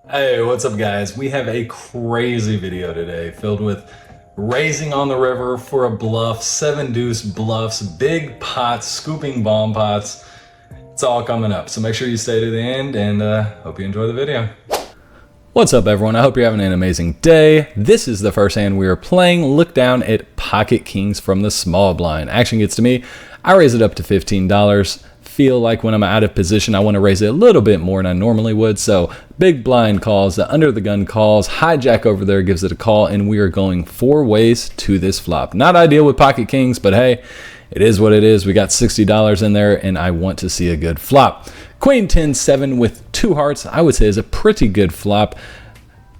Hey, what's up guys? We have a crazy video today filled with raising on the river for a bluff, 7 deuce bluffs, big pots, scooping bomb pots. It's all coming up, so make sure you stay to the end and hope you enjoy the video. What's up everyone? I hope you're having an amazing day. This is the first hand we are playing. Look down at pocket kings from the small blind. Action gets to me. I raise it up to $15. Feel like when I'm out of position I want to raise it a little bit more than I normally would, so big blind calls, the under the gun calls, hijack over there gives it a call, and we are going 4 ways to this flop. Not ideal with pocket kings, but hey, it is what it is. We got $60 in there and I want to see a good flop. Queen 10-7 with 2 hearts I would say is a pretty good flop.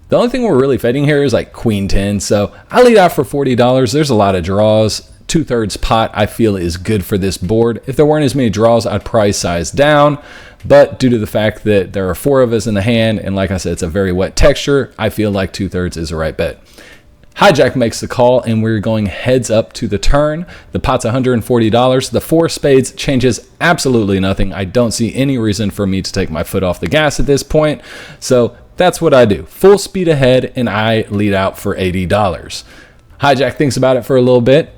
The only thing we're really fading here is like Queen 10, so I lead out for $40. There's a lot of draws. 2/3 pot I feel is good for this board. If there weren't as many draws, I'd probably size down, but due to the fact that there are 4 of us in the hand, and like I said, it's a very wet texture, I feel like 2/3 is the right bet. Hijack makes the call and we're going heads up to the turn. The pot's $140. The 4 spades changes absolutely nothing. I don't see any reason for me to take my foot off the gas at this point, so that's what I do. Full speed ahead and I lead out for $80. Hijack thinks about it for a little bit.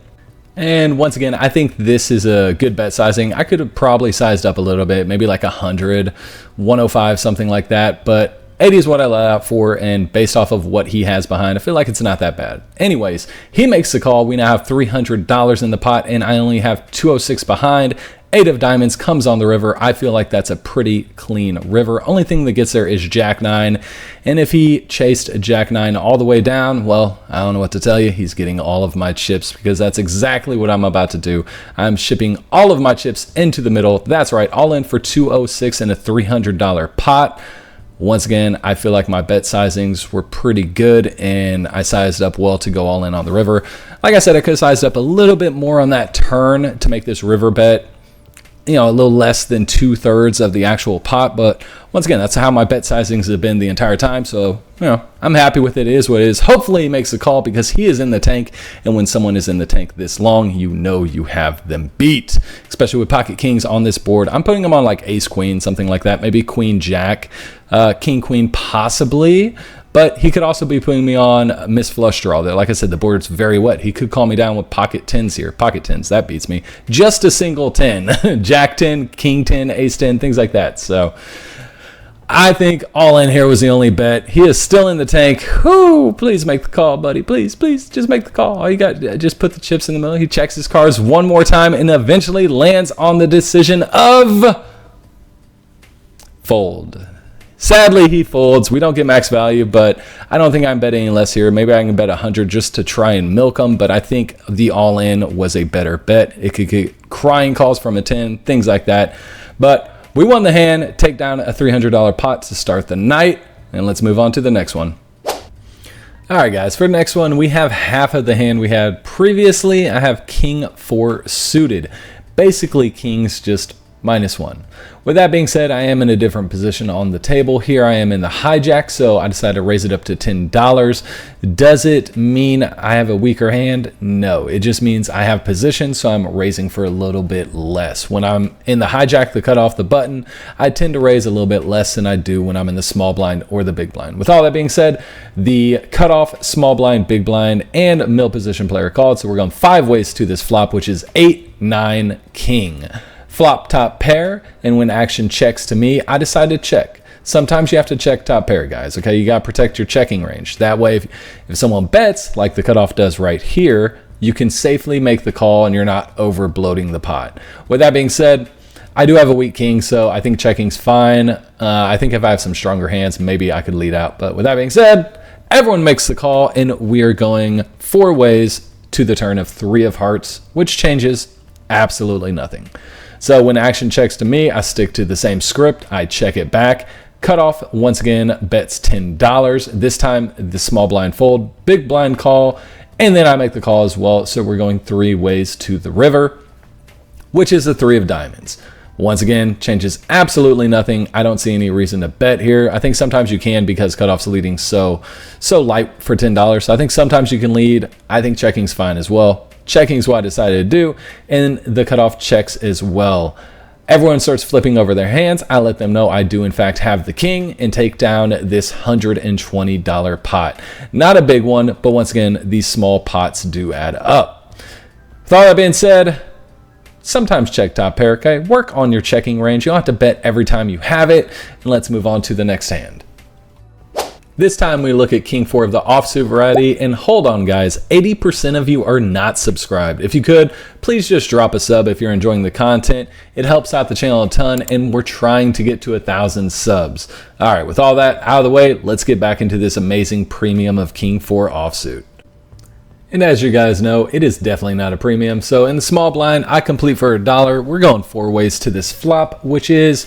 And once again, I think this is a good bet sizing. I could have probably sized up a little bit, maybe like 100, 105, something like that. But 80 is what I let out for, and based off of what he has behind, I feel like it's not that bad. Anyways, he makes the call. We now have $300 in the pot, and I only have 206 behind. 8 of diamonds comes on the river. I feel like that's a pretty clean river. Only thing that gets there is Jack 9. And if he chased Jack 9 all the way down, well, I don't know what to tell you. He's getting all of my chips because that's exactly what I'm about to do. I'm shipping all of my chips into the middle. That's right, all in for 206 and a $300 pot. Once again, I feel like my bet sizings were pretty good and I sized up well to go all in on the river. Like I said, I could have sized up a little bit more on that turn to make this river bet, you know, a little less than 2/3 of the actual pot, but once again, that's how my bet sizings have been the entire time, so, you know, I'm happy with it. It is what it is. Hopefully he makes a call because he is in the tank, and when someone is in the tank this long, you know you have them beat, especially with pocket kings on this board. I'm putting them on like ace queen, something like that, maybe queen jack, king queen possibly, but he could also be putting me on miss flush draw. Like I said, the board's very wet. He could call me down with pocket 10s here. Pocket 10s, that beats me. Just a single 10. Jack 10, king 10, ace 10, things like that. So I think all in here was the only bet. He is still in the tank. Whoo, please make the call, buddy. Please, please, just make the call. All you got, just put the chips in the middle. He checks his cards one more time and eventually lands on the decision of fold. Sadly, he folds. We don't get max value, but I don't think I'm betting any less here. Maybe I can bet 100 just to try and milk him, but I think the all-in was a better bet. It could get crying calls from a 10, things like that. But we won the hand, take down a $300 pot to start the night, and let's move on to the next one. All right, guys, for the next one, we have half of the hand we had previously. I have king 4 suited. Basically, kings just -1. With that being said, I am in a different position on the table. Here I am in the hijack, so I decided to raise it up to $10. Does it mean I have a weaker hand? No, it just means I have position, so I'm raising for a little bit less. When I'm in the hijack, the cut off the button, I tend to raise a little bit less than I do when I'm in the small blind or the big blind. With all that being said, the cutoff, small blind, big blind, and middle position player called, so we're going 5 ways to this flop, which is 8, 9, king. Flop top pair, and when action checks to me, I decide to check. Sometimes you have to check top pair, guys, okay? You got to protect your checking range. That way, if someone bets, like the cutoff does right here, you can safely make the call and you're not over bloating the pot. With that being said, I do have a weak king, so I think checking's fine. I think if I have some stronger hands, maybe I could lead out. But with that being said, everyone makes the call, and we are going 4 ways to the turn of 3 of hearts, which changes absolutely nothing. So when action checks to me, I stick to the same script. I check it back. Cutoff, once again, bets $10. This time, the small blind fold, big blind call, and then I make the call as well. So we're going 3 ways to the river, which is the 3 of diamonds. Once again, changes absolutely nothing. I don't see any reason to bet here. I think sometimes you can because cutoff's leading so light for $10. So I think sometimes you can lead. I think checking's fine as well. Checking is what I decided to do, and the cutoff checks as well. Everyone starts flipping over their hands. I let them know I do in fact have the king and take down this $120 pot. Not a big one, but once again, these small pots do add up. With all that being said, sometimes check top pair, okay? Work on your checking range. You don't have to bet every time you have it. And let's move on to the next hand. This time we look at King 4 of the offsuit variety, and hold on guys, 80% of you are not subscribed. If you could, please just drop a sub if you're enjoying the content. It helps out the channel a ton, and we're trying to get to 1,000 subs. All right, with all that out of the way, let's get back into this amazing premium of King 4 offsuit. And as you guys know, it is definitely not a premium. So in the small blind, I complete for $1. We're going 4 ways to this flop, which is,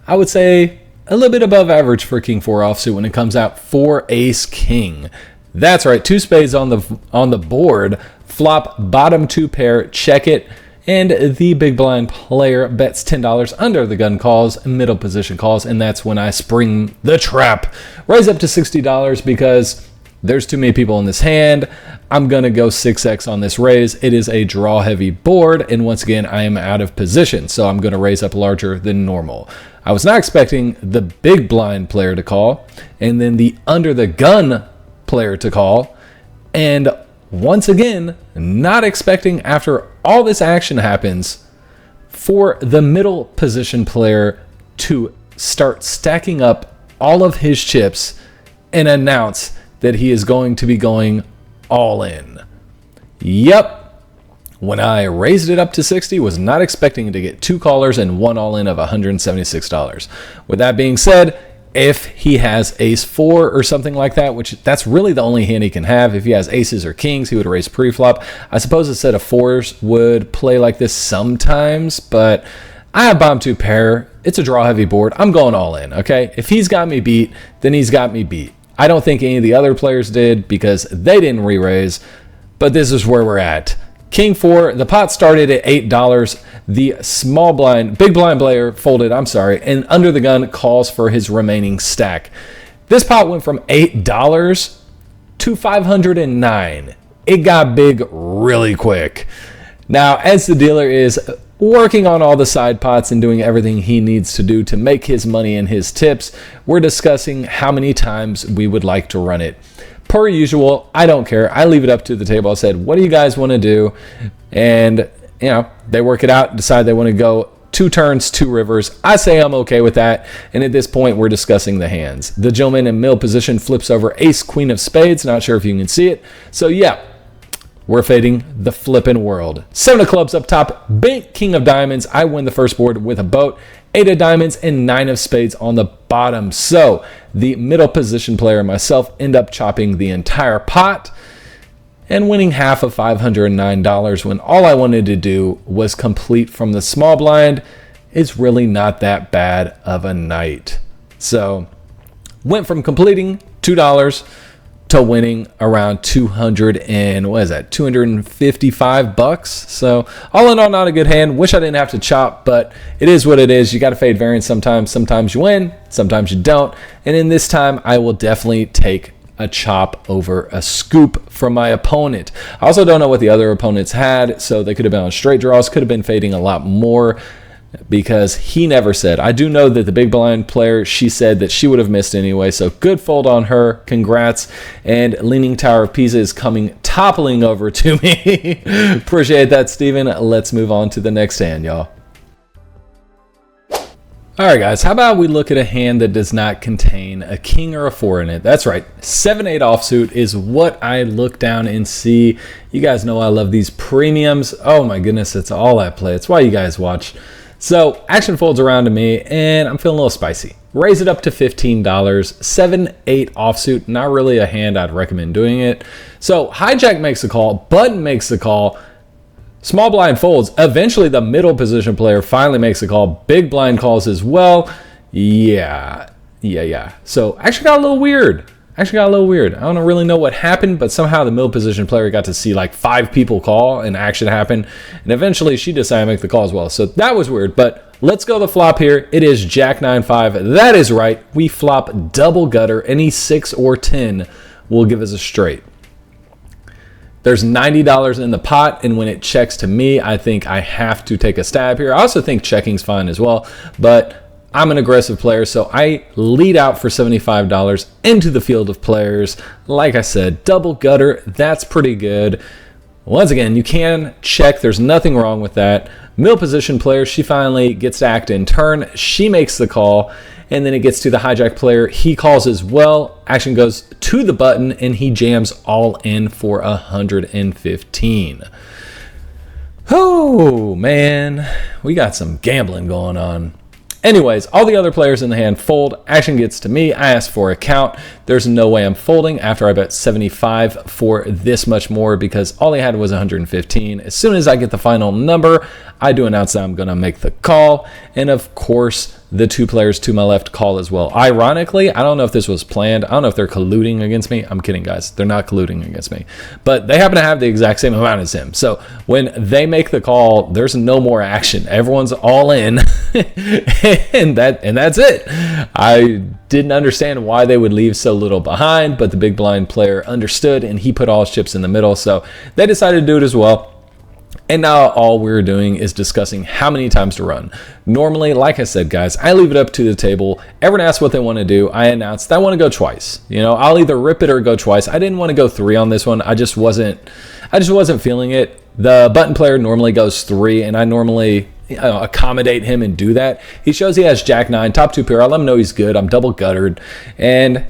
I would say, a little bit above average for King 4 offsuit when it comes out for ace king. That's right, 2 spades on the board, flop bottom 2 pair, check it, and the big blind player bets $10 under the gun calls, middle position calls, and that's when I spring the trap. Raise up to $60 because there's too many people in this hand. I'm gonna go 6x on this raise. It is a draw heavy board, and once again I am out of position, so I'm gonna raise up larger than normal. I was not expecting the big blind player to call, and then the under the gun player to call, and once again, not expecting after all this action happens for the middle position player to start stacking up all of his chips and announce that he is going to be going all in. Yep. When I raised it up to 60, was not expecting to get 2 callers and 1 all-in of $176. With that being said, if he has ace 4 or something like that, which that's really the only hand he can have. If he has aces or kings, he would raise pre-flop. I suppose a set of 4s would play like this sometimes, but I have bottom 2 pair. It's a draw heavy board. I'm going all in, okay? If he's got me beat, then he's got me beat. I don't think any of the other players did because they didn't re-raise, but this is where we're at. King 4, the pot started at $8. The small blind, big blind player folded, and under the gun calls for his remaining stack. This pot went from $8 to $509. It got big really quick. Now, as the dealer is working on all the side pots and doing everything he needs to do to make his money and his tips, we're discussing how many times we would like to run it. Per usual, I don't care. I leave it up to the table. I said, what do you guys want to do? And, you know, they work it out, decide they want to go 2 turns, 2 rivers. I say I'm okay with that. And at this point, we're discussing the hands. The gentleman in middle position flips over ace, queen of spades. Not sure if you can see it. So, yeah, we're fading the flippin' world. 7 of clubs up top, big king of diamonds. I win the first board with a boat. 8 of diamonds and 9 of spades on the bottom. So the middle position player and myself end up chopping the entire pot and winning half of $509 when all I wanted to do was complete from the small blind. It's really not that bad of a night. So went from completing $2 to winning around 255 bucks. So all in all, not a good hand. Wish I didn't have to chop, but it is what it is. You got to fade variance sometimes. Sometimes you win, sometimes you don't. And in this time, I will definitely take a chop over a scoop from my opponent. I also don't know what the other opponents had, so they could have been on straight draws, could have been fading a lot more, because he never said. I do know that the big blind player, she said that she would have missed anyway, so good fold on her. Congrats. And Leaning Tower of Pisa is toppling over to me. Appreciate that, Steven. Let's move on to the next hand, y'all. All right, guys, how about we look at a hand that does not contain a king or a 4 in it? That's right, 7-8 offsuit is what I look down and see. You guys know I love these premiums. Oh my goodness, it's all I play. It's why you guys watch. So action folds around to me, and I'm feeling a little spicy. Raise it up to $15. 7-8 offsuit, not really a hand I'd recommend doing it. So hijack makes a call, button makes a call. Small blind folds. Eventually, the middle position player finally makes a call. Big blind calls as well. Yeah. So actually got a little weird. I don't really know what happened, but somehow the middle position player got to see like 5 people call and action happen. And eventually, she decided to make the call as well. So that was weird. But let's go the flop here. It is Jack 9-5. That is right. We flop double gutter. Any 6 or 10 will give us a straight. There's $90 in the pot, and when it checks to me, I think I have to take a stab here. I also think checking's fine as well, but I'm an aggressive player, so I lead out for $75 into the field of players. Like I said, double gutter, that's pretty good. Once again, you can check. There's nothing wrong with that. Middle position player, she finally gets to act in turn. She makes the call, and then it gets to the hijack player. He calls as well. Action goes to the button, and he jams all in for 115. Oh, man. We got some gambling going on. Anyways, all the other players in the hand fold. Action gets to me. I ask for a count. There's no way I'm folding after I bet 75 for this much more because all he had was 115. As soon as I get the final number, I do announce that I'm going to make the call. And of course, the two players to my left call as well. Ironically, I don't know if this was planned. I don't know if they're colluding against me. I'm kidding, guys. They're not colluding against me. But they happen to have the exact same amount as him. So when they make the call, there's no more action. Everyone's all in. and that's it. I didn't understand why they would leave so little behind, but the big blind player understood, and he put all his chips in the middle. So they decided to do it as well. And now all we're doing is discussing how many times to run. Normally, like I said, guys, I leave it up to the table. Everyone asks what they want to do. I announced I want to go twice. You know, I'll either rip it or go twice. I didn't want to go 3 on this one. I just wasn't feeling it. The button player normally goes 3, and I normally accommodate him and do that. He shows he has Jack 9, top 2 pair. I let him know he's good. I'm double guttered, and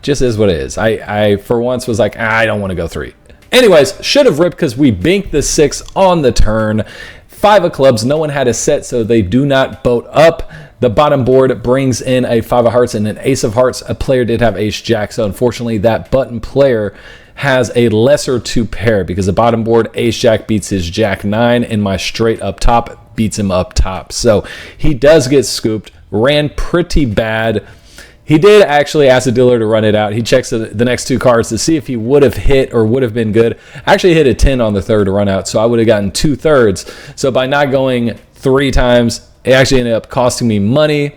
just is what it is. I for once was like, I don't want to go 3. Anyways, should have ripped because we banked the 6 on the turn. 5 of clubs, no one had a set, so they do not boat up. The bottom board brings in a 5 of hearts and an ace of hearts. A player did have ace jack, so unfortunately that button player has a lesser 2 pair because the bottom board ace jack beats his jack 9 and my straight up top beats him up top. So he does get scooped, ran pretty bad. He did actually ask the dealer to run it out. He checks the next 2 cards to see if he would have hit or would have been good. Actually hit a 10 on the third to run out, so I would have gotten 2/3. So by not going 3 times, it actually ended up costing me money.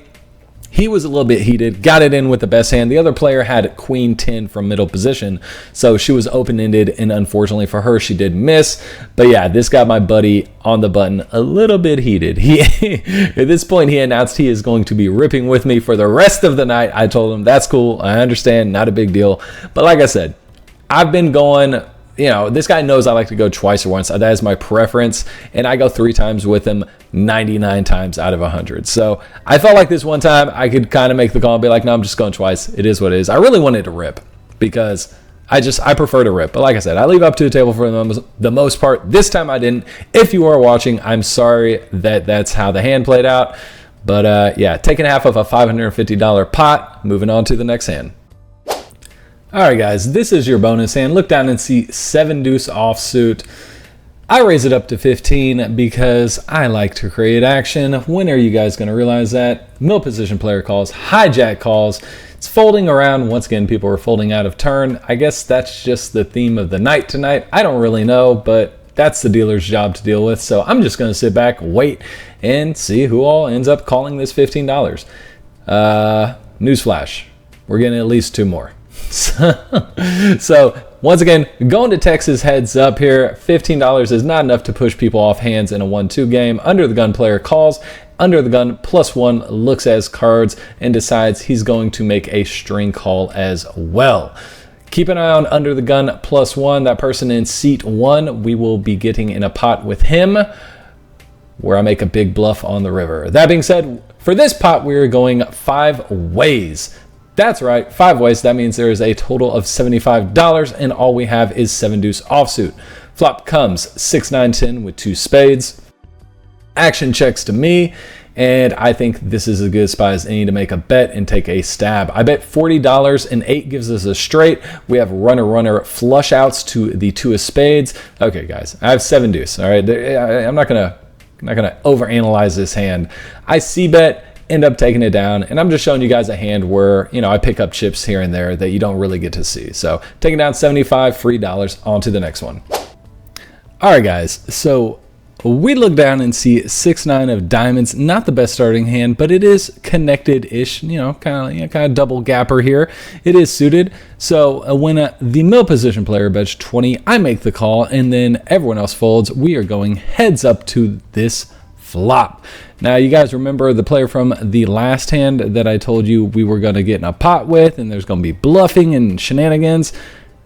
He was a little bit heated, got it in with the best hand. The other player had queen 10 from middle position, so she was open-ended, and unfortunately for her, she did miss. But yeah, this got my buddy on the button a little bit heated. At this point, he announced he is going to be ripping with me for the rest of the night. I told him, that's cool, I understand, not a big deal. But like I said, I've been going... this guy knows I like to go twice or once. That is my preference, and I go 3 times with him 99 times out of 100. So I felt like this one time I could kind of make the call and be like, no, I'm just going twice. It is what it is. I really wanted to rip because I prefer to rip. But like I said, I leave up to the table for the most part. This time I didn't. If you are watching, I'm sorry that that's how the hand played out. But yeah, taking half of a $550 pot, moving on to the next hand. All right, guys, this is your bonus hand. Look down and see 7 deuce offsuit. I raise it up to 15 because I like to create action. When are you guys going to realize that? Middle position player calls, hijack calls. It's folding around. Once again, people are folding out of turn. I guess that's just the theme of the night tonight. I don't really know, but that's the dealer's job to deal with. So I'm just going to sit back, wait, and see who all ends up calling this $15. Newsflash, we're getting at least 2 more. So once again, going to Texas heads up here. $15 is not enough to push people off hands in a 1-2 game. Under the gun player calls. Under the gun +1 looks at his cards and decides he's going to make a string call as well. Keep an eye on under the gun +1. That person in seat 1, we will be getting in a pot with him where I make a big bluff on the river. That being said, for this pot, we're going 5 ways. That's right, 5 ways. That means there is a total of $75, and all we have is 7 deuce offsuit. Flop comes 6, 9, 10 with 2 spades. Action checks to me, and I think this is as good a spot as any to make a bet and take a stab. I bet $40, and 8 gives us a straight. We have runner flush outs to the 2 of spades. Okay, guys, I have 7 deuce. All right, I'm not gonna overanalyze this hand. I see bet. End up taking it down, and I'm just showing you guys a hand where I pick up chips here and there that you don't really get to see. So taking down 75 free dollars. On to the next one. All right, guys, so we look down and see 6-9 of diamonds. Not the best starting hand, but it is connected-ish, you know, kind of double gapper here. It is suited. So when the middle position player bets 20, I make the call, and then everyone else folds. We are going heads up to this flop. Now, you guys remember the player from the last hand that I told you we were going to get in a pot with, and there's going to be bluffing and shenanigans?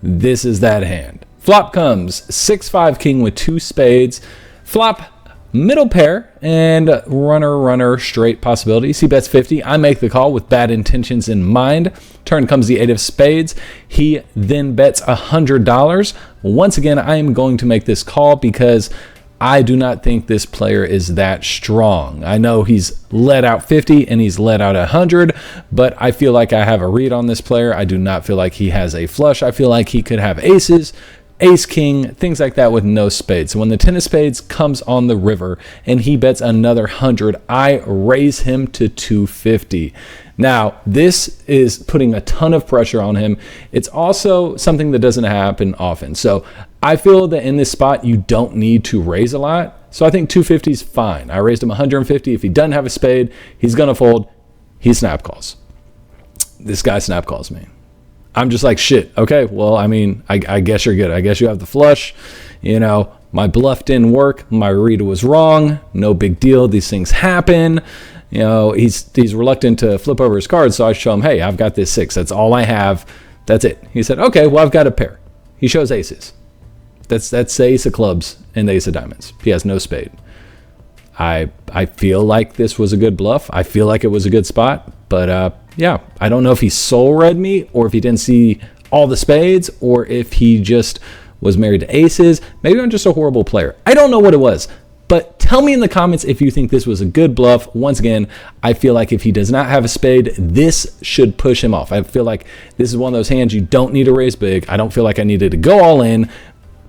This is that hand. Flop comes 6-5 king with 2 spades. Flop middle pair and runner straight possibilities. He bets 50. I make the call with bad intentions in mind. Turn comes the 8 of spades. He then bets $100. Once again, I am going to make this call because I do not think this player is that strong. I know he's let out 50 and he's let out 100, but I feel like I have a read on this player. I do not feel like he has a flush. I feel like he could have aces, ace king, things like that with no spades. So when the 10 of spades comes on the river and he bets another 100, I raise him to 250. Now, this is putting a ton of pressure on him. It's also something that doesn't happen often. So I feel that in this spot, you don't need to raise a lot. So I think 250 is fine. I raised him 150. If he doesn't have a spade, he's going to fold. He snap calls. This guy snap calls me. I'm just like, shit. Okay, well, I mean, I guess you're good. I guess you have the flush. You know, my bluff didn't work. My read was wrong. No big deal. These things happen. You know, he's reluctant to flip over his cards, so I show him, hey, I've got this 6. That's all I have. That's it. He said, okay, well, I've got a pair. He shows aces. That's the ace of clubs and the ace of diamonds. He has no spade. I feel like this was a good bluff. I feel like it was a good spot. But, yeah, I don't know if he soul read me or if he didn't see all the spades or if he just was married to aces. Maybe I'm just a horrible player. I don't know what it was. But tell me in the comments if you think this was a good bluff. Once again, I feel like if he does not have a spade, this should push him off. I feel like this is one of those hands you don't need to raise big. I don't feel like I needed to go all in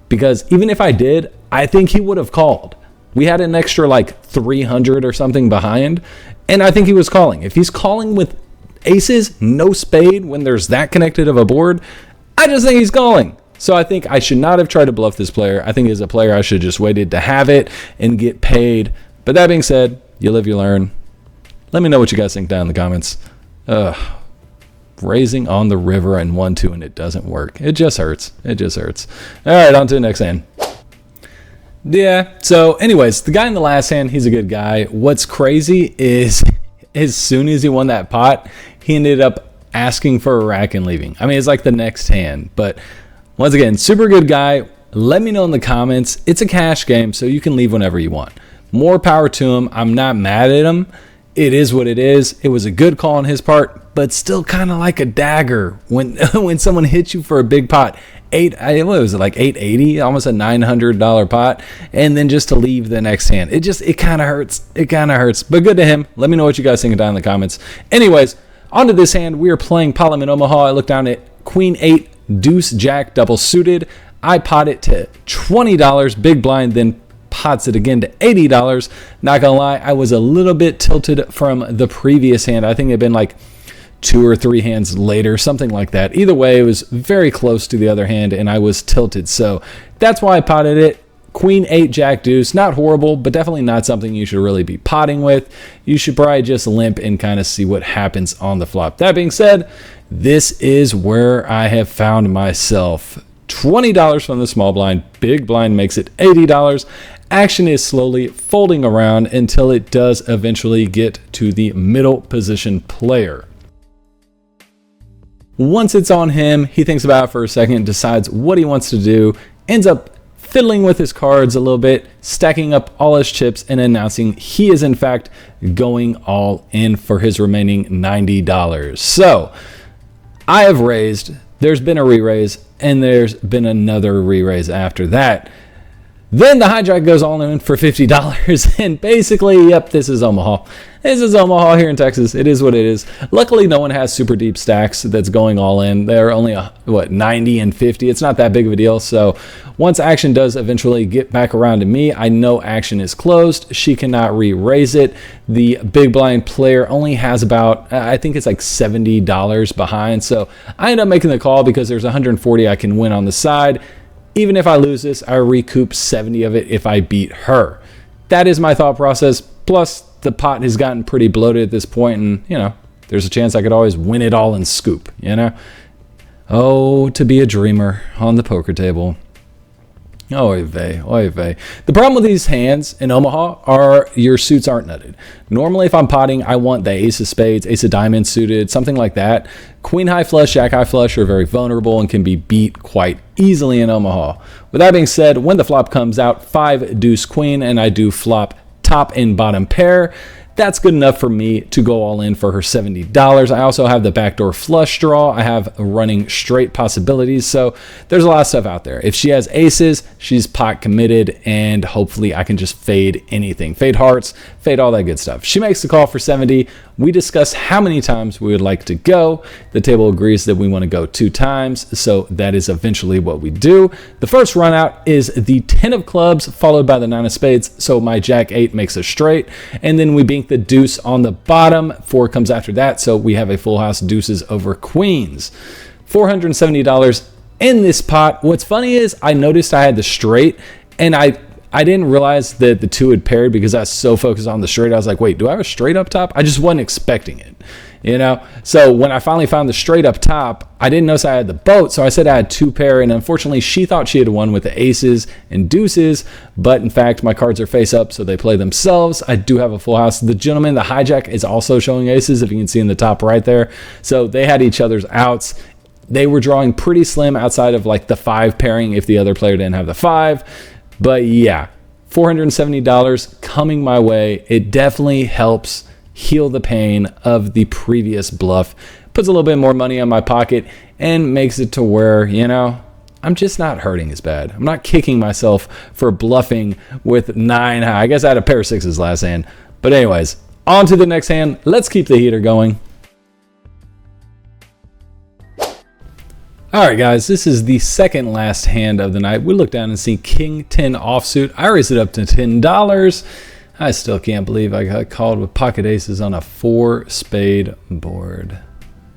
because even if I did, I think he would have called. We had an extra like 300 or something behind, and I think he was calling. If he's calling with aces, no spade, when there's that connected of a board, I just think he's calling. So I think I should not have tried to bluff this player. I think as a player, I should have just waited to have it and get paid. But that being said, you live, you learn. Let me know what you guys think down in the comments. Raising on the river and 1-2 and it doesn't work. It just hurts. It just hurts. All right, on to the next hand. Yeah, so anyways, the guy in the last hand, he's a good guy. What's crazy is as soon as he won that pot, he ended up asking for a rack and leaving. I mean, it's like the next hand, but once again, super good guy. Let me know in the comments. It's a cash game, so you can leave whenever you want. More power to him. I'm not mad at him. It is what it is. It was a good call on his part, but still kind of like a dagger when when someone hits you for a big pot. What was it, like $880, almost a $900 pot, and then just to leave the next hand. It kind of hurts. It kind of hurts, but good to him. Let me know what you guys think down in the comments. Anyways, on to this hand. We are playing Problem in Omaha. I look down at Queen 8, Deuce, Jack, double suited. I pot it to $20, big blind, then pots it again to $80. Not gonna lie, I was a little bit tilted from the previous hand. I think it'd been like 2 or 3 hands later, something like that. Either way, it was very close to the other hand, and I was tilted. So that's why I potted it. Queen 8, Jack, Deuce, not horrible, but definitely not something you should really be potting with. You should probably just limp and kind of see what happens on the flop. That being said, this is where I have found myself. $20 from the small blind, big blind makes it $80. Action is slowly folding around until it does eventually get to the middle position player. Once it's on him, he thinks about it for a second, decides what he wants to do, ends up fiddling with his cards a little bit, stacking up all his chips, and announcing he is in fact going all in for his remaining $90. So I have raised, there's been a re-raise, and there's been another re-raise after that. Then the hijack goes all in for $50, and basically, yep, this is Omaha. This is Omaha here in Texas. It is what it is. Luckily, no one has super deep stacks that's going all in. They're only, 90 and 50. It's not that big of a deal. So once action does eventually get back around to me, I know action is closed. She cannot re-raise it. The big blind player only has about, I think it's like $70 behind. So I end up making the call because there's 140 I can win on the side. Even if I lose this, I recoup 70 of it if I beat her. That is my thought process. Plus, the pot has gotten pretty bloated at this point, and, you know, there's a chance I could always win it all and scoop, you know? Oh, to be a dreamer on the poker table. Oy vey, oy vey. The problem with these hands in Omaha are your suits aren't nutted. Normally, if I'm potting, I want the ace of spades, ace of diamonds suited, something like that. Queen high flush, jack high flush are very vulnerable and can be beat quite easily in Omaha. With that being said, when the flop comes out, 5 deuce queen, and I do flop top and bottom pair, that's good enough for me to go all in for her $70. I also have the backdoor flush draw. I have running straight possibilities. So there's a lot of stuff out there. If she has aces, she's pot committed, and hopefully I can just fade anything. Fade hearts, fade all that good stuff. She makes the call for 70. We discuss how many times we would like to go. The table agrees that we want to go 2 times. So that is eventually what we do. The first run out is the 10 of clubs followed by the 9 of spades. So my jack 8 makes a straight, and then we bink the deuce on the bottom. 4 comes after that, so we have a full house deuces over queens. $470 in this pot. What's funny is I noticed I had the straight, and I didn't realize that the 2 had paired because I was so focused on the straight. I was like, wait, do I have a straight up top? I just wasn't expecting it, you know? So when I finally found the straight up top, I didn't notice I had the boat, so I said I had 2 pair, and unfortunately she thought she had won with the aces and deuces, but in fact my cards are face up, so they play themselves. I do have a full house. The gentleman, the hijack, is also showing aces, if you can see in the top right there. So they had each other's outs. They were drawing pretty slim outside of like the 5 pairing if the other player didn't have the 5. But yeah, $470 coming my way. It definitely helps heal the pain of the previous bluff. Puts a little bit more money on my pocket and makes it to where, you know, I'm just not hurting as bad. I'm not kicking myself for bluffing with 9 high. I guess I had a pair of 6s last hand. But anyways, on to the next hand. Let's keep the heater going. All right, guys, this is the second last hand of the night. We look down and see King 10 offsuit. I raised it up to $10. I still can't believe I got called with pocket aces on a 4 spade board.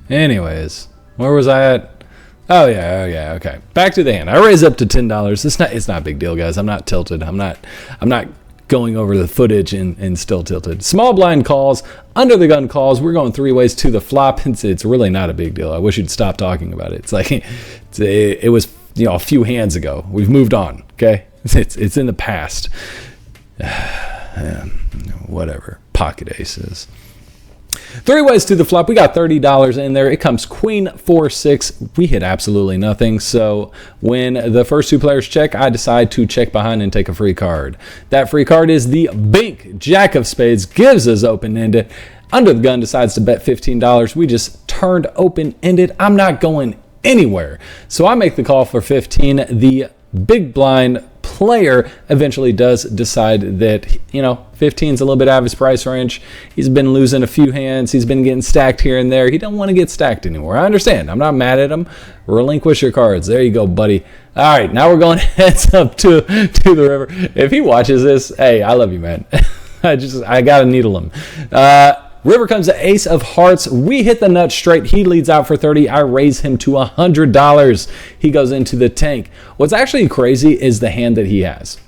Anyways, where was I at? Oh yeah, okay. Back to the hand. I raised up to $10. It's not a big deal, guys. I'm not tilted. I'm not going over the footage and still tilted. Small blind calls, under the gun calls. We're going 3 ways to the flop. It's really not a big deal. I wish you'd stop talking about it. It's like it was, you know, a few hands ago. We've moved on. Okay, it's in the past. Whatever. Pocket aces. 3 ways to the flop. We got $30 in there. It comes queen 4 6. We hit absolutely nothing. So when the first 2 players check, I decide to check behind and take a free card. That free card is the bink jack of spades. Gives us open-ended. Under the gun decides to bet $15. We just turned open-ended. I'm not going anywhere. So I make the call for 15. The big blind player eventually does decide that, you know, 15 is a little bit out of his price range. He's been losing a few hands. He's been getting stacked here and there. He don't want to get stacked anymore. I understand. I'm not mad at him. Relinquish your cards. There you go, buddy. All right, now we're going heads up to the river. If he watches this, hey, I love you, man. I gotta needle him. River comes to ace of hearts. We hit the nut straight. He leads out for 30. I raise him to $100. He goes into the tank. What's actually crazy is the hand that he has.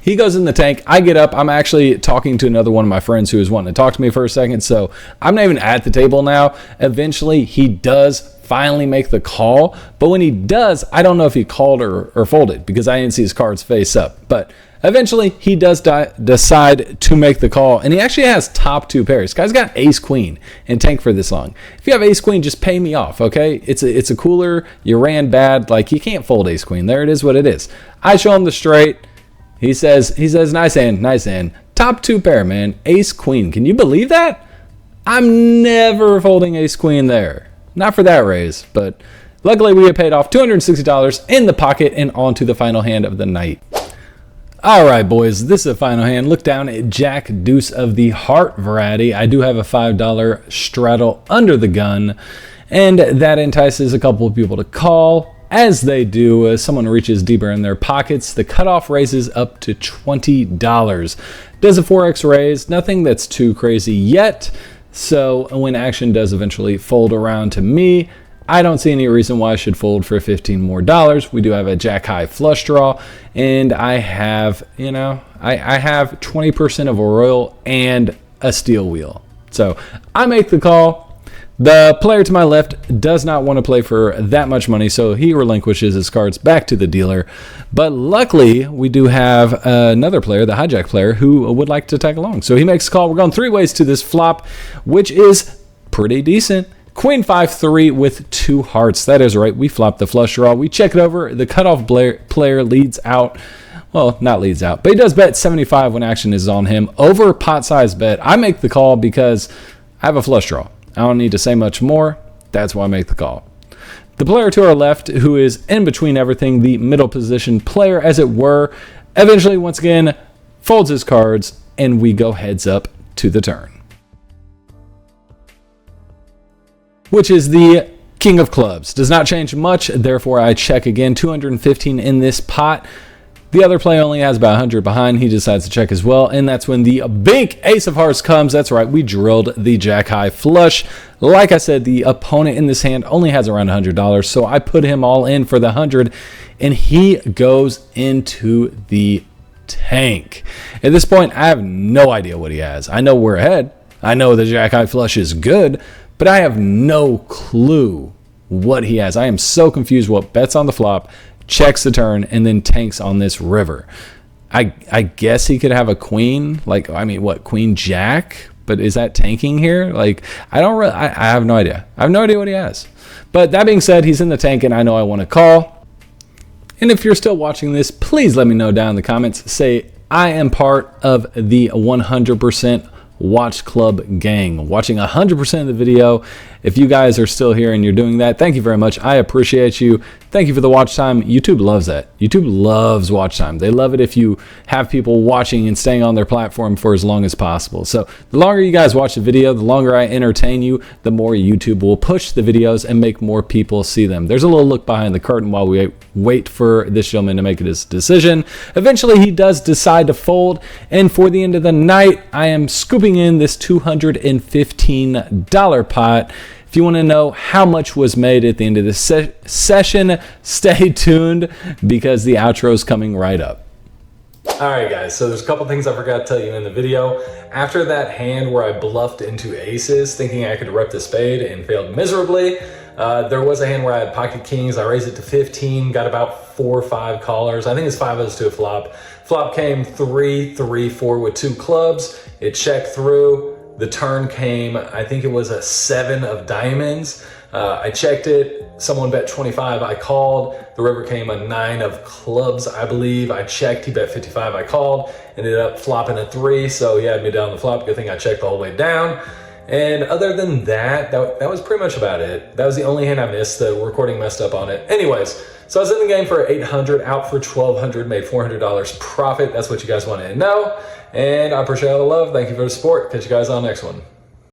He goes in the tank. I get up. I'm actually talking to another one of my friends who is wanting to talk to me for a second. So I'm not even at the table now. Eventually, he does finally make the call. But when he does, I don't know if he called or folded because I didn't see his cards face up. But eventually, he does decide to make the call, and he actually has top 2 pairs. Guy's got ace queen and tank for this long. If you have ace queen, just pay me off, okay? It's a cooler. You ran bad. Like, you can't fold ace queen. There it is what it is. I show him the straight. He says, nice hand, nice hand. Top 2 pair, man. Ace queen. Can you believe that? I'm never folding ace queen there. Not for that raise, but luckily we get paid off $260 in the pocket and on to the final hand of the night. All right, boys, this is the final hand. Look down at Jack Deuce of the heart variety. I do have a $5 straddle under the gun, and that entices a couple of people to call. As they do, as someone reaches deeper in their pockets, the cutoff raises up to $20. Does a 4x raise, nothing that's too crazy yet. So when action does eventually fold around to me, I don't see any reason why I should fold for $15 more. We do have a jack high flush draw, and I have, you know, I have 20% of a royal and a steel wheel. So I make the call. The player to my left does not want to play for that much money, so he relinquishes his cards back to the dealer. But luckily, we do have another player, the hijack player, who would like to tag along. So he makes a call. We're going 3 ways to this flop, which is pretty decent. Queen 5-3 with 2 hearts. That is right. We flop the flush draw. We check it over. The cutoff player leads out. Well, not leads out, but he does bet 75 when action is on him. Over pot size bet. I make the call because I have a flush draw. I don't need to say much more. That's why I make the call. The player to our left, who is in between everything, the middle position player, as it were, eventually, once again, folds his cards, and we go heads up to the turn, which is the king of clubs. Does not change much, therefore I check again. 215 in this pot. The other player only has about 100 behind. He decides to check as well, and that's when the big ace of hearts comes. That's right, we drilled the jack high flush. Like I said, the opponent in this hand only has around $100, so I put him all in for the 100, and he goes into the tank. At this point, I have no idea what he has. I know we're ahead. I know the jack high flush is good, but I have no clue what he has. I am so confused what bets on the flop, checks the turn, and then tanks on this river. I guess he could have a queen, like, I mean, what, queen jack? But is that tanking here? Like, I have no idea. I have no idea what he has. But that being said, he's in the tank, and I know I want to call. And if you're still watching this, please let me know down in the comments. Say, I am part of the 100% Watch Club gang, watching 100% of the video. If you guys are still here and you're doing that, thank you very much. I appreciate you. Thank you for the watch time. YouTube loves that. YouTube loves watch time. They love it if you have people watching and staying on their platform for as long as possible. So the longer you guys watch the video, the longer I entertain you, the more YouTube will push the videos and make more people see them. There's a little look behind the curtain while we wait for this gentleman to make his decision. Eventually, he does decide to fold, and for the end of the night, I am scooping in this $215 pot. If you want to know how much was made at the end of this session, stay tuned because the outro is coming right up. All right, guys, so there's a couple things I forgot to tell you in the video. After that hand where I bluffed into aces, thinking I could rep the spade and failed miserably, there was a hand where I had pocket kings. I raised it to 15, got about 4 or 5 callers. I think it's 5 as to a flop. Flop came 3, 3, 4 with 2 clubs. It checked through. The turn came, I think it was a 7 of diamonds. I checked it. Someone bet 25. I called. The river came a 9 of clubs, I believe. I checked. He bet 55. I called. Ended up flopping a 3. So he had me down the flop. Good thing I checked the whole way down. And other than that, that was pretty much about it. That was the only hand I missed. The recording messed up on it. Anyways, so I was in the game for 800, out for 1,200, made $400 profit. That's what you guys wanted to know. And I appreciate all the love. Thank you for the support. Catch you guys on the next one.